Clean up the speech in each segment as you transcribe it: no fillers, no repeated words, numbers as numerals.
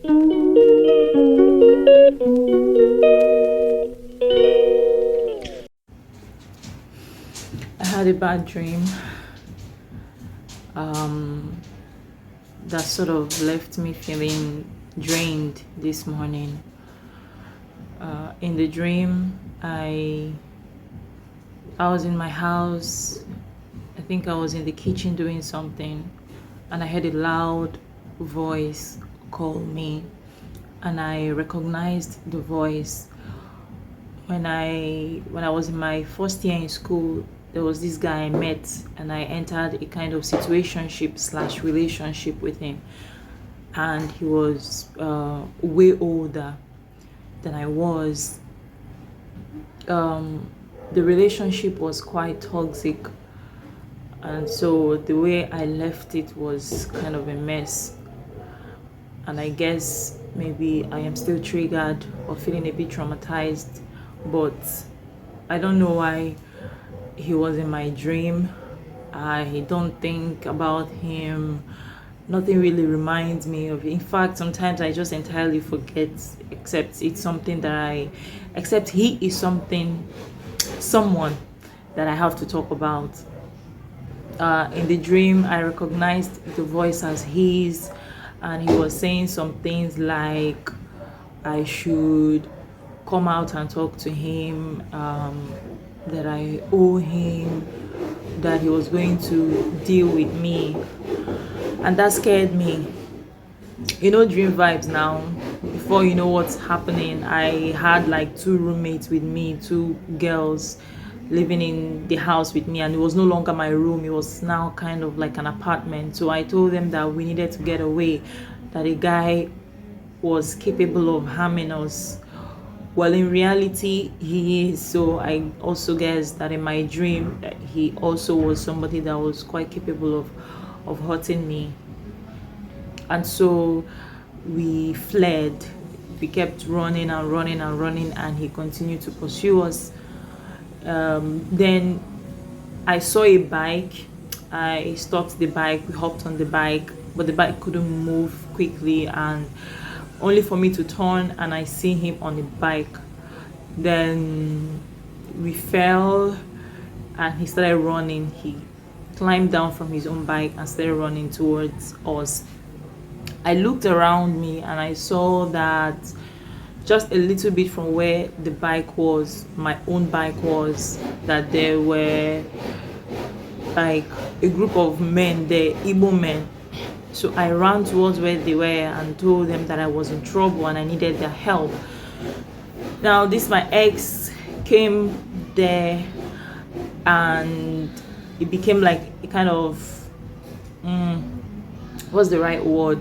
I had a bad dream um, that sort of left me feeling drained this morning. In the dream, I was in my house. I think I was in the kitchen doing something, and I heard a loud voice call me, and I recognized the voice. When I was in my first year in school, there was this guy I met, and I entered a kind of situationship slash relationship with him, and he was way older than I was. The relationship was quite toxic, and so the way I left it was kind of a mess. And I guess maybe I am still triggered or feeling a bit traumatized, but I don't know why he was in my dream. I don't think about him. Nothing really reminds me of it. In fact, sometimes I just entirely forget, except it's something that except he is someone that I have to talk about. In the dream, I recognized the voice as his, and he was saying some things like I should come out and talk to him, that I owe him, that he was going to deal with me, and that scared me. Dream vibes now. Before you know what's happening, I had like two roommates with me, two girls living in the house with me, and it was no longer my room, it was now kind of like an apartment. So I told them that we needed to get away, that a guy was capable of harming us. Well, in reality, he is. So I also guess that in my dream, he also was somebody that was quite capable of hurting me. And so we fled. We kept running and running and running, and he continued to pursue us. Then I saw a bike. I stopped the bike. We hopped on the bike, but the bike couldn't move quickly, and only for me to turn and I see him on the bike. Then we fell, and he started running. He climbed down from his own bike and started running towards us. I looked around me and I saw that just a little bit from where the bike was, my own bike was, that there were like a group of men there, Igbo men. So I ran towards where they were and told them that I was in trouble and I needed their help. Now this my ex came there, and it became like a kind of what's the right word?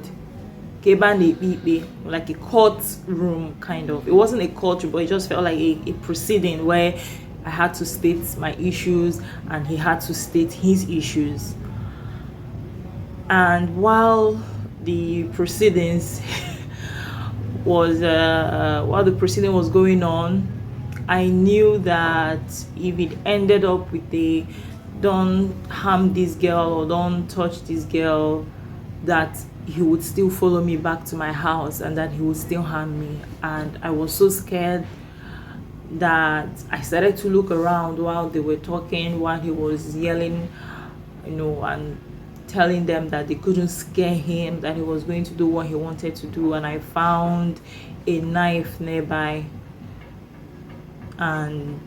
Like a court room kind of. It wasn't a court room, but it just felt like a proceeding where I had to state my issues and he had to state his issues. And while the proceedings was going on, I knew that if it ended up with a don't harm this girl or don't touch this girl, that he would still follow me back to my house and that he would still harm me. And I was so scared that I started to look around while they were talking, while he was yelling, and telling them that they couldn't scare him, that he was going to do what he wanted to do. And I found a knife nearby, and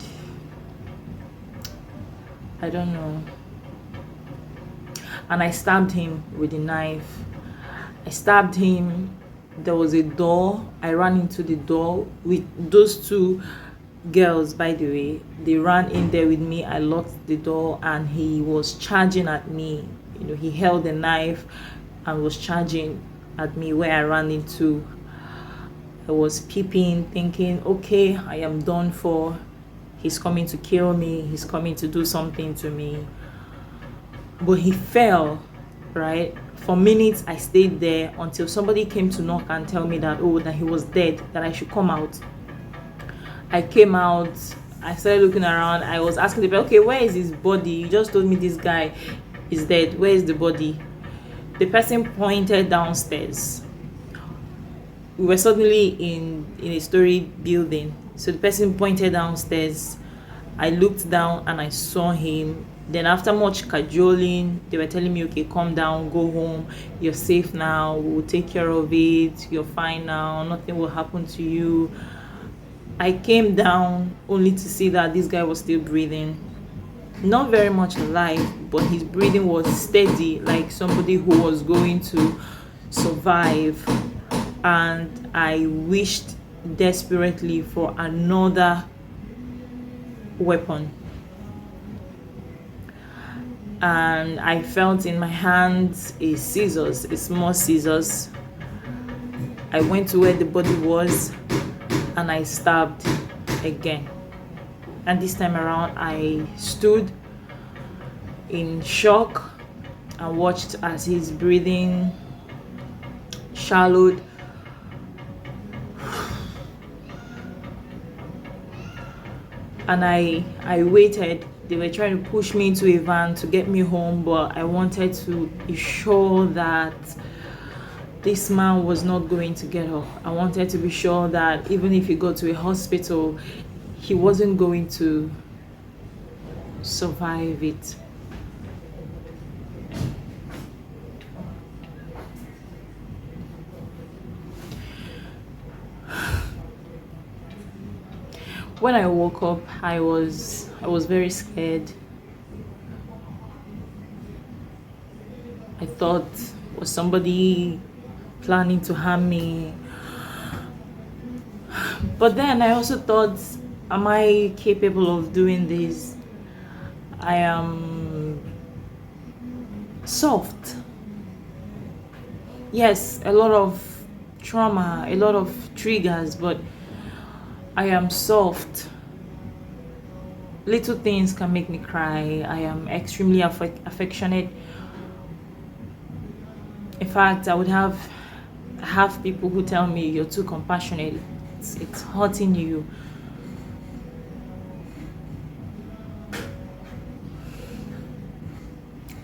I don't know, and I stabbed him with the knife. I stabbed him. There was a door. I ran into the door with those two girls, by the way. They ran in there with me. I locked the door, and he was charging at me. He held the knife and was charging at me where I ran into. I was peeping, thinking, okay, I am done for. He's coming to kill me. He's coming to do something to me. But he fell, right? For minutes, I stayed there until somebody came to knock and tell me that he was dead, that I should come out. I came out. I started looking around. I was asking the people, okay, where is his body? You just told me this guy is dead. Where is the body? The person pointed downstairs. we were suddenly in a storied building. So the person pointed downstairs. I looked down and I saw him. Then after much cajoling, they were telling me, okay, calm down, go home, you're safe now, we'll take care of it, you're fine now, nothing will happen to you. I came down only to see that this guy was still breathing. Not very much alive, but his breathing was steady, like somebody who was going to survive. And I wished desperately for another weapon. And I felt in my hands a scissors, a small scissors. I went to where the body was and I stabbed again. And this time around, I stood in shock and watched as his breathing shallowed. And I waited. They were trying to push me into a van to get me home, but I wanted to be sure that this man was not going to get up. I wanted to be sure that even if he got to a hospital, he wasn't going to survive it. When I woke up, I was very scared. I thought, was somebody planning to harm me? But then I also thought, am I capable of doing this? I am soft. Yes, a lot of trauma, a lot of triggers, but I am soft. Little things can make me cry. I am extremely affectionate. In fact, I would have people who tell me you're too compassionate. It's hurting you.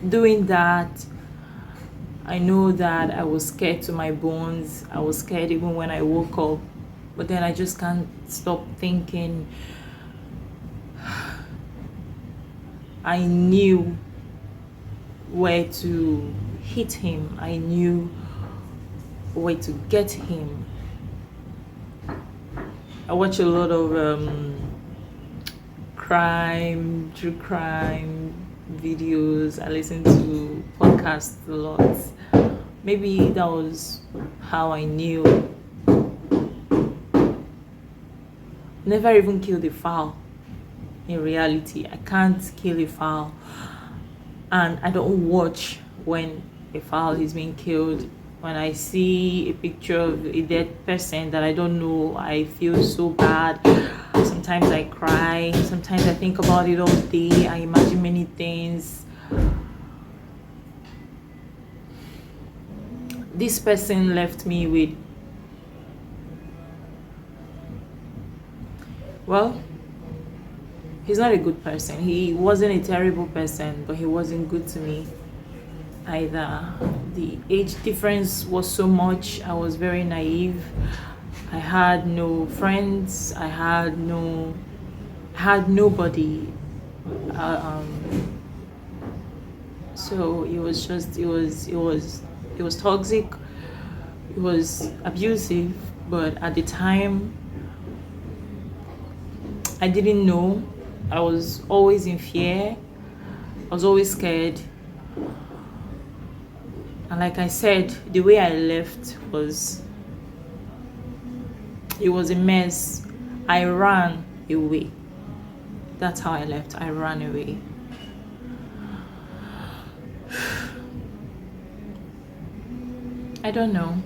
Doing that, I know that I was scared to my bones. I was scared even when I woke up. But then I just can't stop thinking. I knew where to hit him. I knew where to get him. I watch a lot of true crime videos. I listen to podcasts a lot. Maybe that was how I knew. Never even killed a fowl. In reality, I can't kill a fowl, and I don't watch when a fowl is being killed. When I see a picture of a dead person that I don't know, I feel so bad. Sometimes I cry. Sometimes I think about it all day. I imagine many things. This person left me with, well, he's not a good person. He wasn't a terrible person, but he wasn't good to me either. The age difference was so much. I was very naive. I had no friends. I had nobody. So it was just it was toxic. It was abusive. But at the time, I didn't know. I was always in fear. I was always scared. And like I said, the way I left was, it was a mess. I ran away. That's how I left. I ran away. I don't know.